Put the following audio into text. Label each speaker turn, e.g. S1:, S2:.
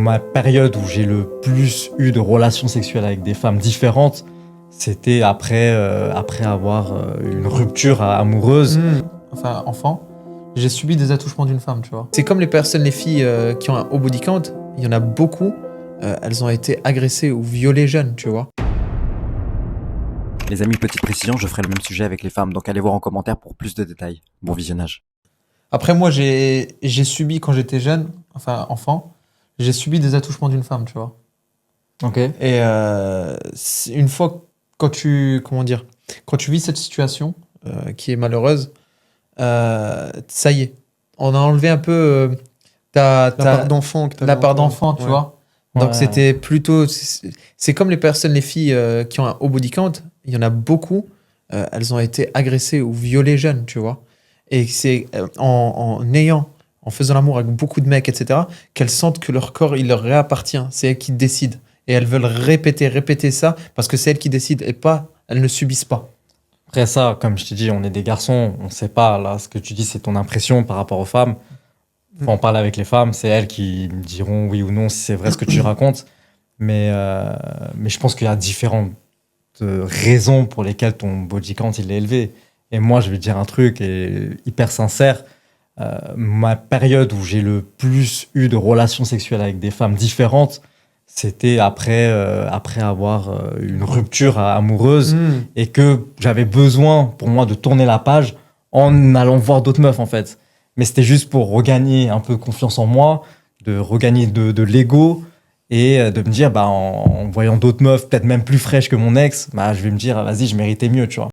S1: Ma période où j'ai le plus eu de relations sexuelles avec des femmes différentes, c'était après avoir une rupture amoureuse.
S2: Enfin, enfant, j'ai subi des attouchements d'une femme, tu vois. C'est comme les filles qui ont un haut body count, il y en a beaucoup, elles ont été agressées ou violées jeunes, tu vois.
S3: Les amis, petite précision, je ferai le même sujet avec les femmes, donc allez voir en commentaire pour plus de détails. Bon visionnage.
S2: Après, moi, j'ai subi, quand j'étais jeune, enfin enfant, j'ai subi des attouchements d'une femme, tu vois.
S1: Ok.
S2: Et une fois, quand tu vis cette situation qui est malheureuse, ça y est, on a enlevé un peu
S4: La part d'enfant que t'avais
S2: la part
S4: en toi.
S2: d'enfant, tu
S4: Ouais.
S2: vois. Donc
S1: Ouais.
S2: c'était plutôt, c'est comme les filles qui ont un haut body count, il y en a beaucoup, elles ont été agressées ou violées jeunes, tu vois. Et c'est en faisant l'amour avec beaucoup de mecs, etc., qu'elles sentent que leur corps, il leur réappartient. C'est elles qui décident. Et elles veulent répéter ça parce que c'est elles qui décident et pas, elles ne subissent pas.
S1: Après ça, comme je t'ai dit, on est des garçons, on sait pas. Là, ce que tu dis, c'est ton impression par rapport aux femmes. Faut en parler avec les femmes, c'est elles qui me diront oui ou non si c'est vrai ce que tu racontes. Mais je pense qu'il y a différentes raisons pour lesquelles ton body count il est élevé. Et moi, je vais te dire un truc hyper sincère. Ma période où j'ai le plus eu de relations sexuelles avec des femmes différentes, c'était après avoir une rupture amoureuse et que j'avais besoin pour moi de tourner la page en allant voir d'autres meufs en fait. Mais c'était juste pour regagner un peu confiance en moi, de regagner de l'ego et de me dire en voyant d'autres meufs peut-être même plus fraîches que mon ex, je vais me dire vas-y, je méritais mieux, tu vois.